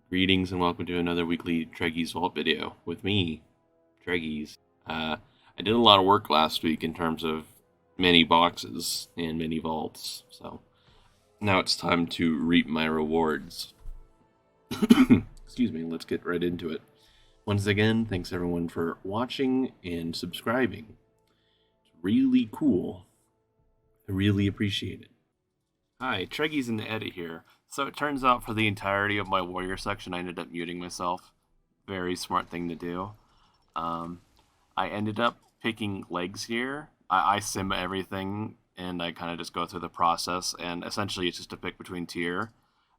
Greetings and welcome to another weekly Treggyz Vault video with me, Treggyz. I did a lot of work last week in terms of many boxes and many vaults, so now it's time to reap my rewards. Excuse me, let's get right into it. Once again, thanks everyone for watching and subscribing. It's really cool. I really appreciate it. Hi, Treggyz in the edit here. So it turns out for the entirety of my warrior section, I ended up muting myself. Very smart thing to do. I ended up picking legs here. I sim everything, and I kind of just go through the process, and essentially it's just a pick between tier.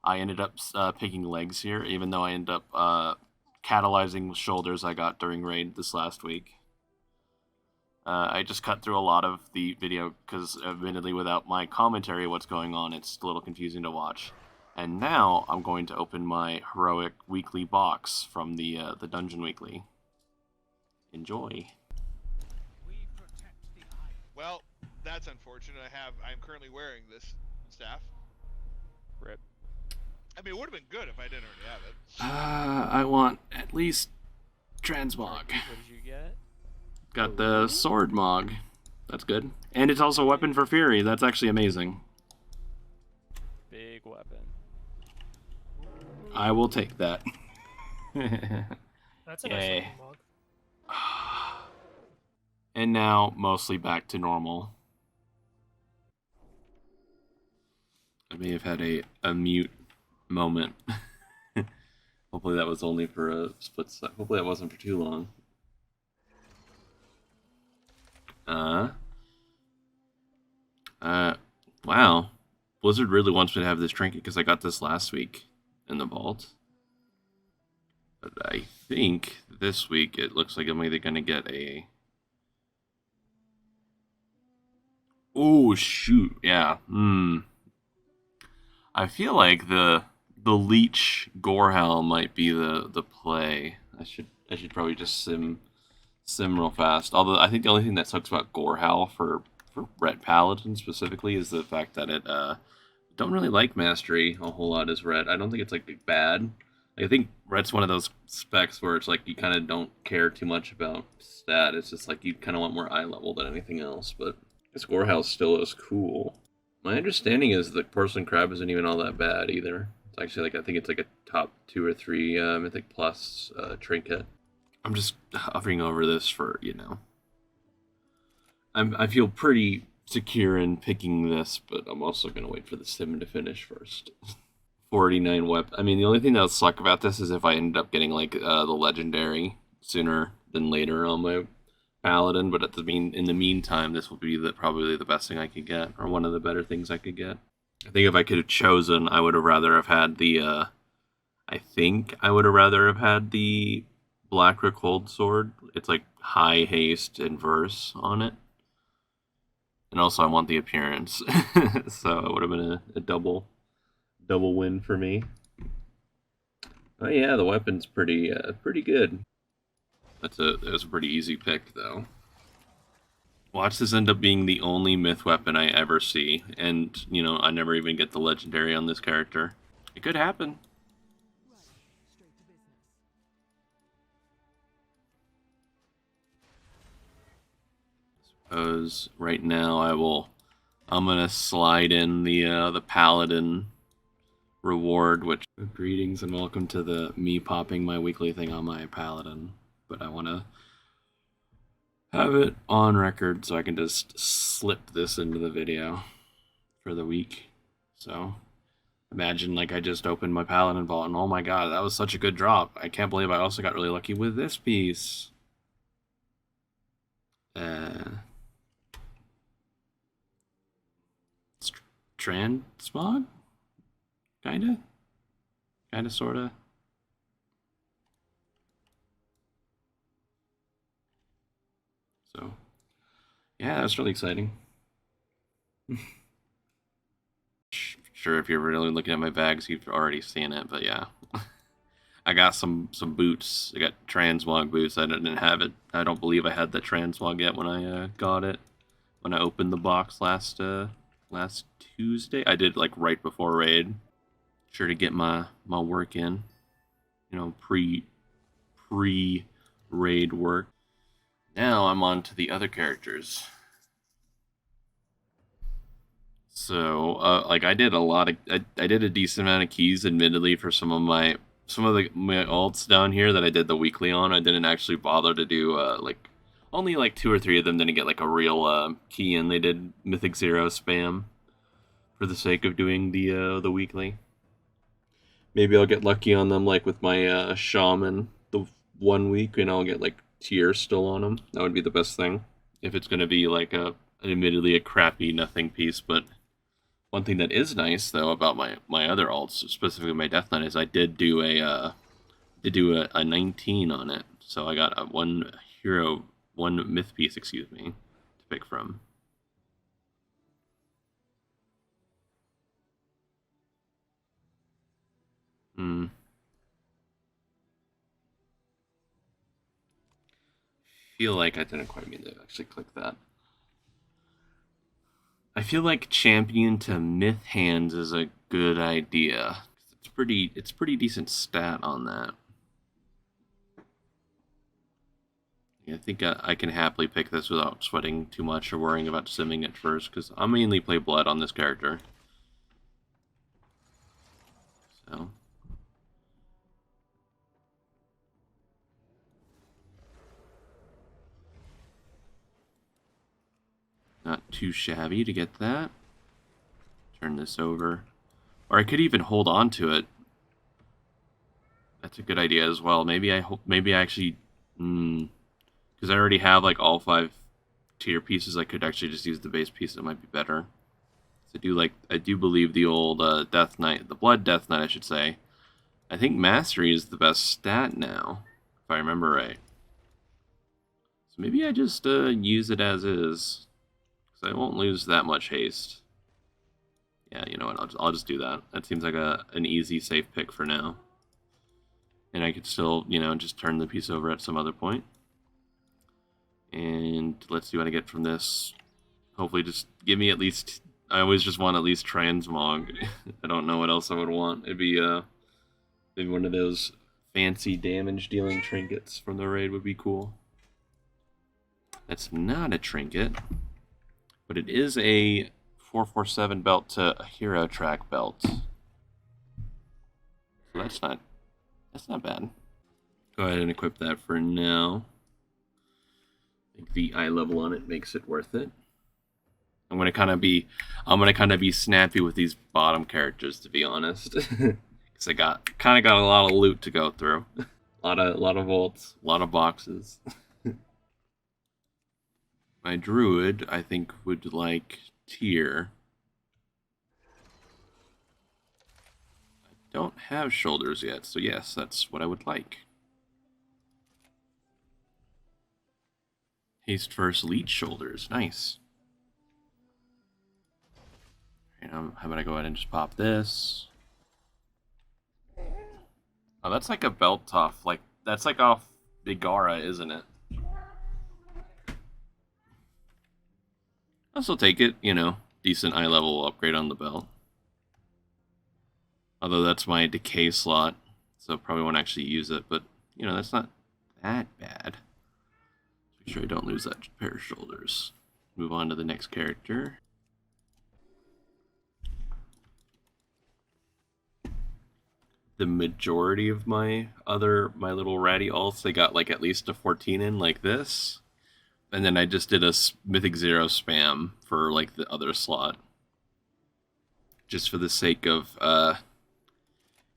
I ended up picking legs here, even though I ended up catalyzing shoulders I got during raid this last week. I just cut through a lot of the video because, admittedly, without my commentary what's going on, it's a little confusing to watch. And now I'm going to open my heroic weekly box from the Dungeon Weekly. Enjoy. Well, that's unfortunate. I'm currently wearing this staff. Rip. I mean, it would have been good if I didn't already have it. I want at least Transmog. What did you get? Got the Sword Mog. That's good. And it's also a weapon for Fury. That's actually amazing. Big weapon. I will take that. That's a nice looking mug. And now, mostly back to normal. I may have had a mute moment. Hopefully that was only for a split second. Hopefully that wasn't for too long. Wow. Blizzard really wants me to have this trinket because I got this last week in the vault. But I think this week it looks like I'm either going to get a... Oh, shoot. Yeah. I feel like the Leech Gorehowl might be the play. I should probably just sim real fast. Although I think the only thing that sucks about Gorehowl for Red Paladin specifically is the fact that it don't really like Mastery a whole lot as Red. I don't think it's like bad. I think Red's one of those specs where it's like you kind of don't care too much about stat. It's just like you kind of want more eye level than anything else. But this Gorehowl still is cool. My understanding is that Porcelain Crab isn't even all that bad either. It's actually like I think it's like a top 2 or 3 Mythic Plus trinket. I'm just hovering over this for, you know. I feel pretty secure in picking this, but I'm also going to wait for the sim to finish first. 49 wep. I mean, the only thing that'll suck about this is if I end up getting, like, the Legendary sooner than later on my Paladin, but in the meantime, this will be probably the best thing I could get, or one of the better things I could get. I think if I could have chosen, I would have rather have had the, I think I would have rather have had the Black Cold Sword. It's like high haste and verse on it. And also I want the appearance. So it would have been a double win for me. Oh yeah, the weapon's pretty good. That was a pretty easy pick though. Watch this end up being the only myth weapon I ever see, and you know, I never even get the legendary on this character. It could happen. Suppose right now I'm gonna slide in the Paladin reward, which greetings and welcome to the me popping my weekly thing on my Paladin. But I wanna have it on record so I can just slip this into the video for the week. So imagine like I just opened my Paladin vault and oh my god, that was such a good drop. I can't believe I also got really lucky with this piece. Transmog? Kinda? Sorta? So, yeah, that's really exciting. Sure, if you're really looking at my bags, you've already seen it, but yeah. I got some boots. I got Transmog boots. I didn't have it. I don't believe I had the Transmog yet when I got it. When I opened the box last Tuesday. I did like right before raid. Sure to get my work in. pre-raid work. Now I'm on to the other characters. So, like I did I did a decent amount of keys, admittedly, for some of my alts down here that I did the weekly on. I didn't actually bother to do like only like 2 or 3 of them didn't get like a real key in. They did Mythic Zero spam for the sake of doing the weekly. Maybe I'll get lucky on them, like with my Shaman the 1 week, and I'll get like tiers still on them. That would be the best thing if it's going to be like admittedly a crappy nothing piece. But one thing that is nice though about my other alts, specifically my Death Knight, is I did do a 19 on it. So I got a one myth piece, excuse me, to pick from. Feel like I didn't quite mean to actually click that. I feel like champion to myth hands is a good idea. It's pretty decent stat on that. Yeah, I think I can happily pick this without sweating too much or worrying about simming it first, because I mainly play blood on this character. So. Not too shabby to get that. Turn this over. Or I could even hold on to it. That's a good idea as well. Maybe I actually... because I already have like all 5 tier pieces. I could actually just use the base piece. That might be better. So I do believe the old Death Knight, the Blood Death Knight, I should say. I think Mastery is the best stat now, if I remember right. So maybe I just use it as is. So I won't lose that much haste. Yeah, you know what? I'll just do that. That seems like an easy, safe pick for now. And I could still, just turn the piece over at some other point. And let's see what I get from this. Hopefully, just give me at least. I always just want at least transmog. I don't know what else I would want. It'd be maybe one of those fancy damage dealing trinkets from the raid would be cool. That's not a trinket. But it is a 447 belt to a hero track belt. So that's not bad. Go ahead and equip that for now. I think the eye level on it makes it worth it. I'm gonna kind of be snappy with these bottom characters, to be honest, because I got a lot of loot to go through, a lot of vaults, a lot of boxes. My druid, I think, would like tier. I don't have shoulders yet, so yes, that's what I would like. Haste first, leech shoulders, nice. How about I go ahead and just pop this? Oh, that's like a belt tough. Like that's like off Bigara, isn't it? I'll still take it, decent eye level upgrade on the belt. Although that's my decay slot, so probably won't actually use it, but, that's not that bad. Make sure I don't lose that pair of shoulders. Move on to the next character. The majority of my little ratty alts, they got like at least a 14 in, like this. And then I just did a Mythic Zero spam for like the other slot. Just for the sake of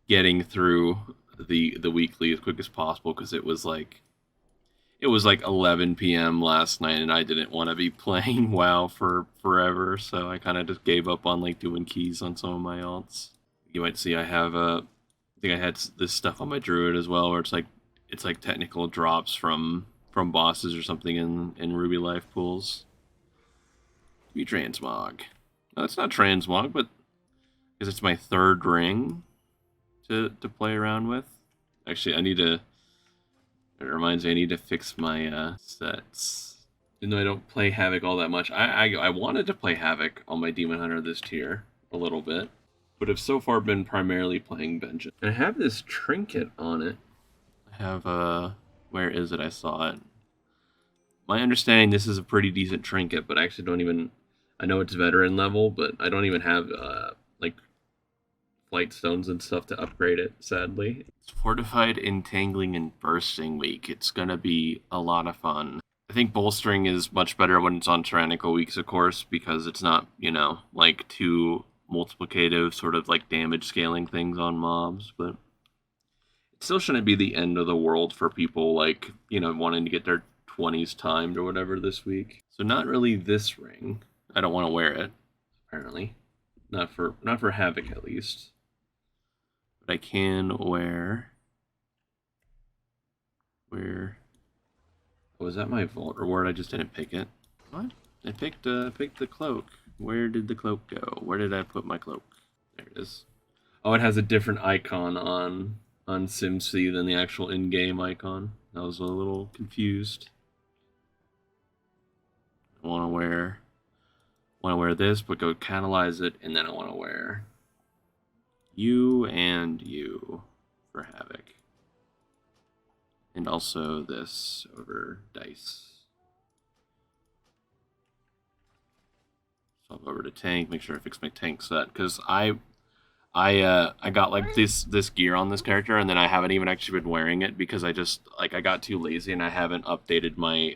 getting through the weekly as quick as possible, because it was like 11 p.m. last night and I didn't want to be playing WoW for forever, so I kind of just gave up on like doing keys on some of my alts. You might see I have I think I had this stuff on my druid as well, where it's like technical drops from bosses or something in Ruby Life pools. Be transmog. No, it's not transmog, but because it's my 3rd ring to play around with. Actually, it reminds me I need to fix my sets. Even though I don't play Havoc all that much, I wanted to play Havoc on my Demon Hunter this tier a little bit. but have so far been primarily playing Benjamin. I have this trinket on it. I have where is it? I saw it. My understanding, this is a pretty decent trinket, but I actually don't even. I know it's veteran level, but I don't even have like flight stones and stuff to upgrade it. Sadly, it's fortified, entangling, and bursting week. It's gonna be a lot of fun. I think bolstering is much better when it's on tyrannical weeks, of course, because it's not, like too multiplicative, sort of like damage scaling things on mobs, but it still shouldn't be the end of the world for people like, wanting to get their 20s timed or whatever this week. So not really this ring. I don't want to wear it, apparently. Not for Havoc at least. But I can wear was that my vault reward? I just didn't pick it. What? I picked the cloak. Where did the cloak go? Where did I put my cloak? There it is. Oh, it has a different icon on SimC than the actual in-game icon. I was a little confused. I want to wear this, but go catalyze it, and then I want to wear you and you for Havoc. And also this over dice. So I'll go over to tank, make sure I fix my tank set, because I got like this gear on this character, and then I haven't even actually been wearing it because I just I got too lazy and I haven't updated my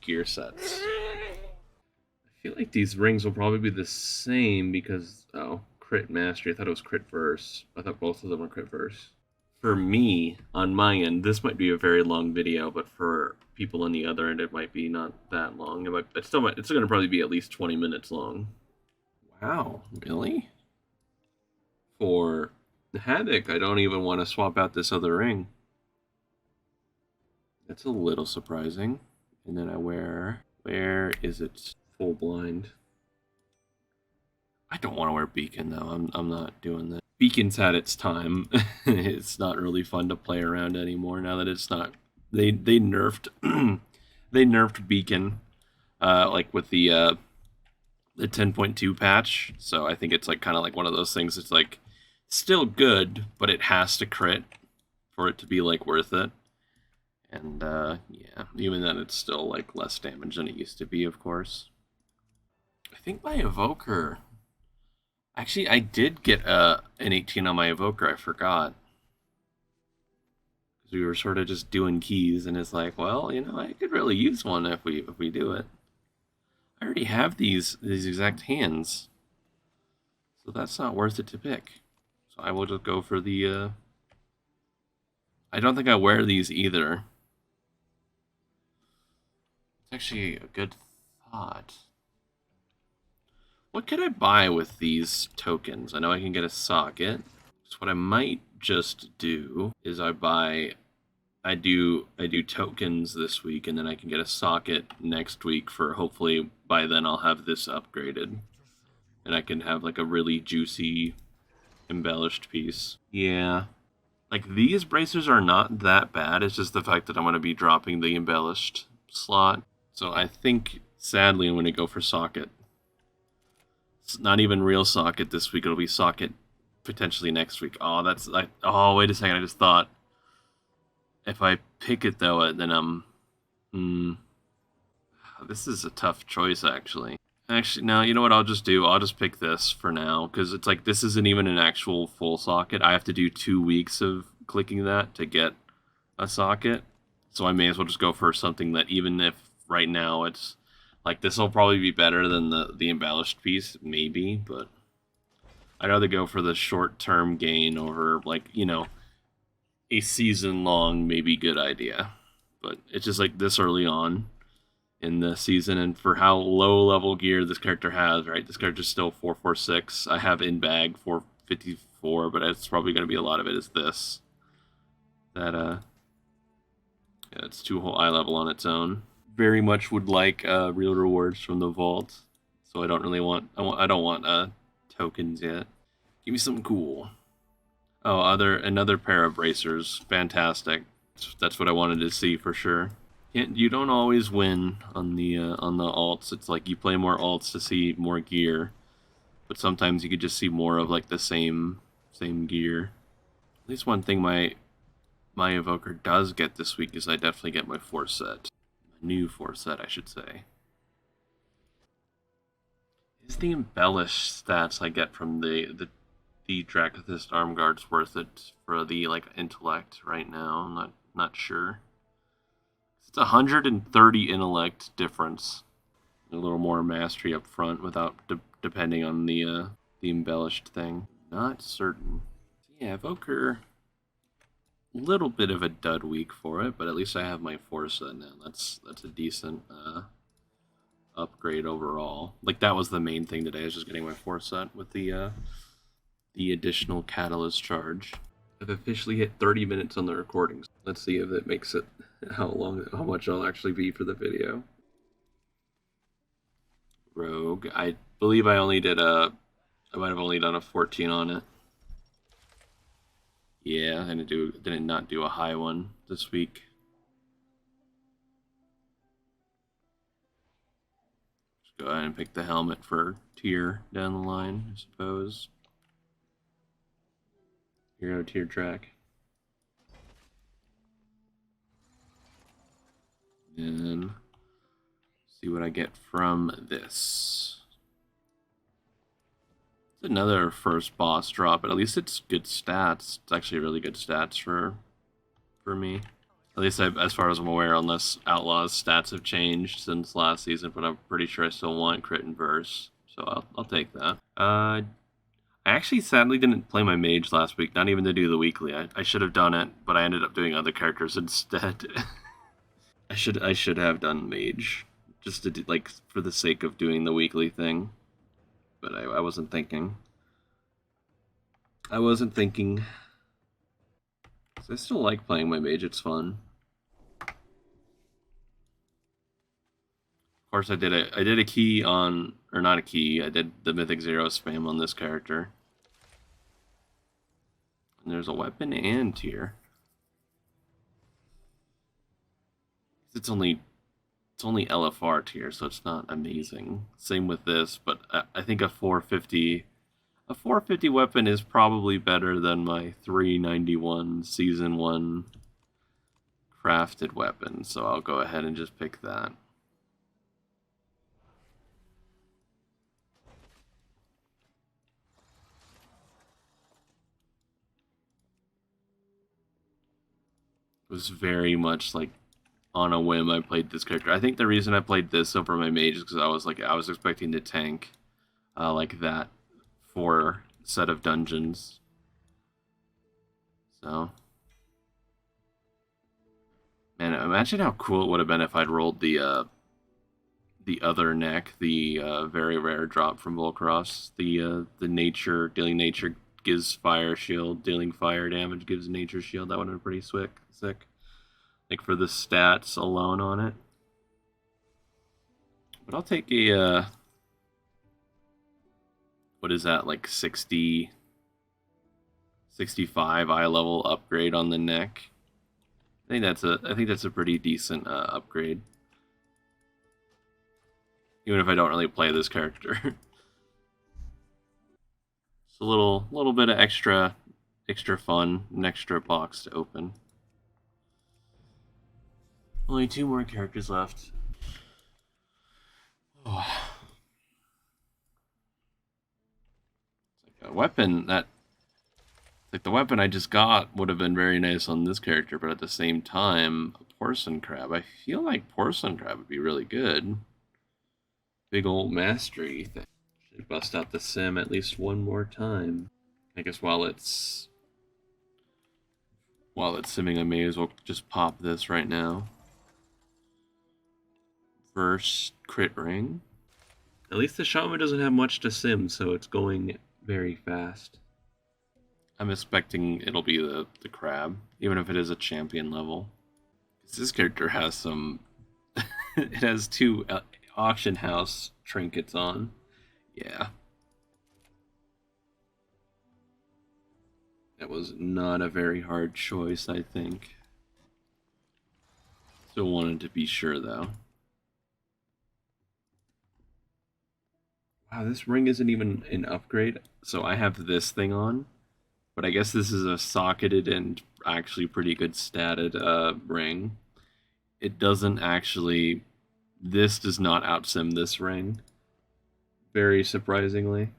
gear sets. I feel like these rings will probably be the same because crit mastery. I thought it was crit verse. I thought both of them were crit verse. For me, on my end, this might be a very long video, but for people on the other end, it might be not that long. It's going to probably be at least 20 minutes long. Wow, really? For the Havoc, I don't even want to swap out this other ring. That's a little surprising. And then I where is it? Full blind. I don't want to wear Beacon though. I'm not doing that. Beacon's had its time. It's not really fun to play around anymore now that it's not. They nerfed they nerfed Beacon like with the 10.2 patch. So I think it's like kind of like one of those things. It's like still good, but it has to crit for it to be like worth it. And yeah, even then it's still like less damage than it used to be, of course. I think my Evoker. Actually, I did get an 18 on my Evoker. I forgot. Because we were sort of just doing keys, and it's like, well, I could really use one if we do it. I already have these exact hands, so that's not worth it to pick. So I will just go for the. I don't think I wear these either. It's actually a good thought. What could I buy with these tokens? I know I can get a socket. So what I might just do is I do tokens this week, and then I can get a socket next week for hopefully by then I'll have this upgraded. And I can have like a really juicy embellished piece. Yeah. Like these bracers are not that bad. It's just the fact that I'm going to be dropping the embellished slot. So I think sadly I'm going to go for socket. It's not even real socket this week. It'll be socket potentially next week. Oh, that's like. Oh, wait a second. I just thought if I pick it though, then this is a tough choice actually. Actually, no. You know what I'll just do? I'll just pick this for now because it's like this isn't even an actual full socket. I have to do 2 weeks of clicking that to get a socket. So I may as well just go for something that even if right now it's. Like, this will probably be better than the embellished piece, maybe, but I'd rather go for the short-term gain over, like, a season-long maybe good idea. But it's just, like, this early on in the season, and for how low-level gear this character has, right? This character's still 446. I have in bag 454, but it's probably going to be a lot of it is this. That, yeah, it's 2 whole eye level on its own. Very much would like real rewards from the vault, so I don't really want. I don't want tokens yet. Give me something cool. Oh, another pair of bracers. Fantastic. That's what I wanted to see for sure. You don't always win on the alts. It's like you play more alts to see more gear, but sometimes you could just see more of like the same gear. At least one thing my Evoker does get this week is I definitely get my 4 set. My new 4 set, I should say. Is the embellished stats I get from the Dragonflight arm guards worth it for the like intellect right now? I'm not sure. It's 130 intellect difference. A little more mastery up front without depending on the embellished thing. Not certain. Yeah, Evoker. Little bit of a dud week for it, but at least I have my 4 set now. That's a decent upgrade overall. Like that was the main thing today. I was just getting my 4 set with the additional catalyst charge. I've officially hit 30 minutes on the recordings. Let's see if it makes it how much I'll actually be for the video. Rogue. I believe I only did I might have only done a 14 on it. Yeah, I didn't not do a high one this week. Just go ahead and pick the helmet for tier down the line, I suppose. Hero tier track. And see what I get from this. It's another first boss drop, but at least it's good stats. It's actually really good stats for me. At least as far as I'm aware, unless Outlaw's stats have changed since last season, but I'm pretty sure I still want crit and verse, so I'll take that. I actually sadly didn't play my mage last week, not even to do the weekly. I should have done it, but I ended up doing other characters instead. I should have done mage, just to do, like for the sake of doing the weekly thing. But I wasn't thinking. I still like playing my mage, it's fun. Of course I did a key on, or not a key, I did the Mythic 0 spam on this character. And there's a weapon and tier. It's only LFR tier, so it's not amazing. Same with this, but I think a 450 weapon is probably better than my 391 Season 1 crafted weapon, so I'll go ahead and just pick that. It was very much like on a whim I played this character. I think the reason I played this over my mage is because I was expecting to tank like that 4 set of dungeons. So, man, imagine how cool it would have been if I'd rolled the other neck, the very rare drop from Volcross, the nature dealing nature gives fire shield, dealing fire damage gives nature shield. That would have been pretty sick. Like for the stats alone on it. But I'll take a what is that, like 65 eye level upgrade on the neck. I think that's a pretty decent upgrade. Even if I don't really play this character. It's a little bit of extra fun, an extra box to open. Only 2 more characters left. Oh. It's like a weapon that... Like the weapon I just got would have been very nice on this character, but at the same time, a porcelain crab. I feel like porcelain crab would be really good. Big old mastery thing. Should bust out the sim at least one more time. I guess while it's simming, I may as well just pop this right now. First crit ring. At least the Shaman doesn't have much to sim, so it's going very fast. I'm expecting it'll be the crab, even if it is a champion level. This character has some... it has 2 auction house trinkets on. Yeah. That was not a very hard choice, I think. Still wanted to be sure, though. Wow, this ring isn't even an upgrade. So I have this thing on, but I guess this is a socketed and actually pretty good statted ring. It doesn't actually. This does not outsim this ring. Very surprisingly.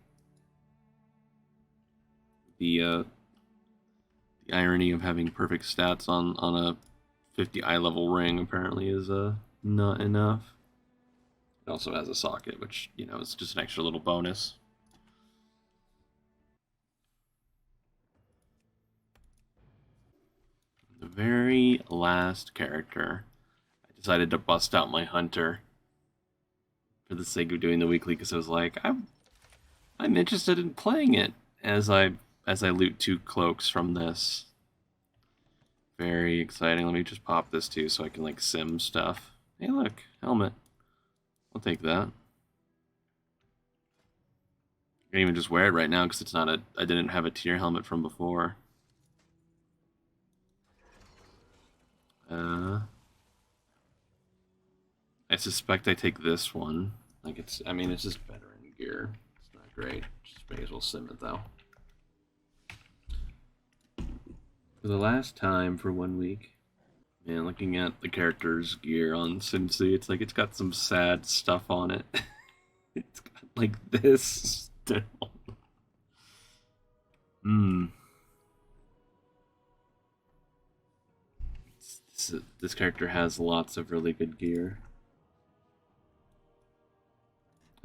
The the irony of having perfect stats on a 50 eye level ring apparently is not enough. It also has a socket, which, you know, is just an extra little bonus. The very last character, I decided to bust out my hunter for the sake of doing the weekly because I was like, I'm interested in playing it as I loot 2 cloaks from this. Very exciting. Let me just pop this too so I can like sim stuff. Hey look, helmet. I'll take that. I can even just wear it right now because it's not a. I didn't have a tier helmet from before. I suspect I take this one. Like it's. I mean, it's just veteran gear. It's not great. Just may as well sim it though. For the last time for 1 week. Man, looking at the character's gear on Cincy, it's like it's got some sad stuff on it. It's got like this still. This character has lots of really good gear.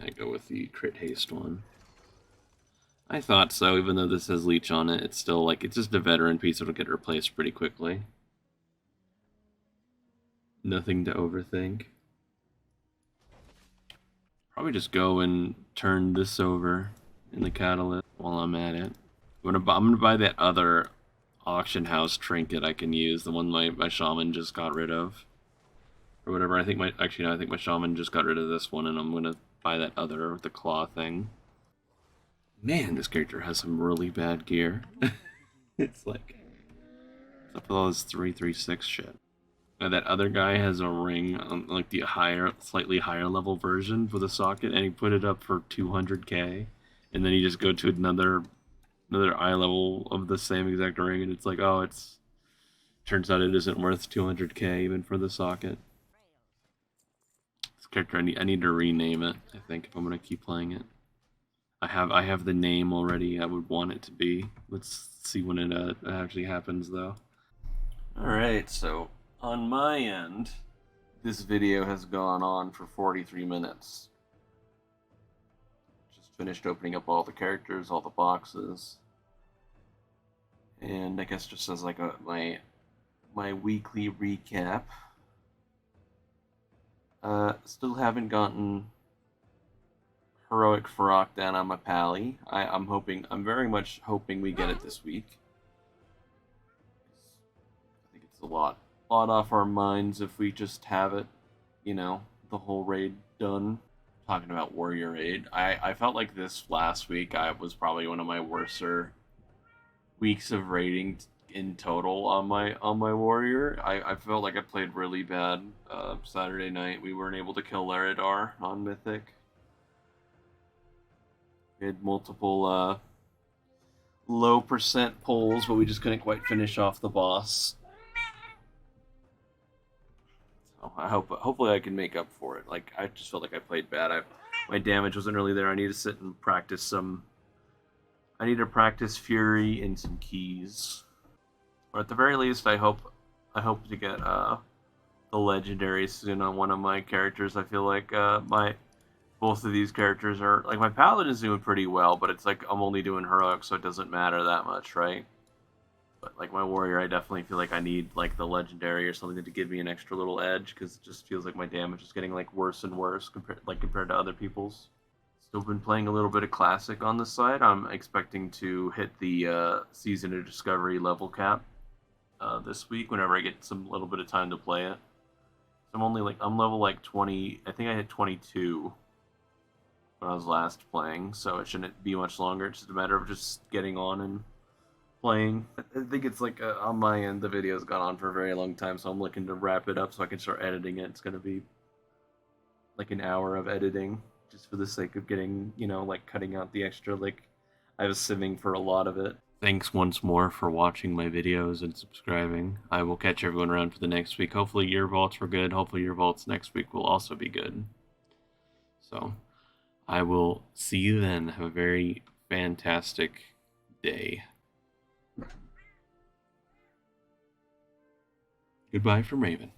I go with the crit haste one. I thought so, even though this has leech on it, it's still like, it's just a veteran piece that'll get replaced pretty quickly. Nothing to overthink. Probably just go and turn this over in the catalyst while I'm at it. I'm gonna buy that other auction house trinket I can use, the one my shaman just got rid of. Or whatever, I think my shaman just got rid of this one and I'm gonna buy that other with the claw thing. Man, this character has some really bad gear. It's like, what's up with all this 336 shit? Now that other guy has a ring on like the slightly higher level version for the socket, and he put it up for 200k, and then you just go to another eye level of the same exact ring, and it's like, oh, turns out it isn't worth 200k even for the socket. This character, I need to rename it. I think if I'm gonna keep playing it. I have the name already I would want it to be. Let's see when it actually happens though. Alright, so on my end, this video has gone on for 43 minutes. Just finished opening up all the characters, all the boxes. And I guess just as like my weekly recap. Still haven't gotten Heroic Farok down on my pally. I'm very much hoping we get it this week. I think it's a lot off our minds if we just have it, you know, the whole raid done. Talking about warrior raid, I felt like this last week was probably one of my worser weeks of raiding in total on my warrior. I felt like I played really bad. Saturday night we weren't able to kill Laridar on Mythic. We had multiple low percent pulls, but we just couldn't quite finish off the boss. So hopefully I can make up for it. Like, I just felt like I played bad. My damage wasn't really there. I need to sit and practice some. I need to practice Fury and some keys. Or at the very least, I hope to get the legendary soon on one of my characters. I feel like both of these characters are, like, my Paladin is doing pretty well, but it's like I'm only doing heroic, so it doesn't matter that much, right? But like my warrior, I definitely feel like I need like the legendary or something to give me an extra little edge, because it just feels like my damage is getting like worse and worse compared to other people's. Still been playing a little bit of classic on the side. I'm expecting to hit the Season of Discovery level cap this week whenever I get some little bit of time to play it. So I'm level like 20. I think I hit 22 when I was last playing, so it shouldn't be much longer. It's just a matter of just getting on and playing. I think it's like on my end, the video's gone on for a very long time, so I'm looking to wrap it up so I can start editing it. It's going to be like an hour of editing. just for the sake of getting, like cutting out the extra, like I was simming for a lot of it. Thanks once more for watching my videos and subscribing. I will catch everyone around for the next week. Hopefully your vaults were good. Hopefully your vaults next week will also be good. So, I will see you then. Have a very fantastic day. Goodbye from Raven.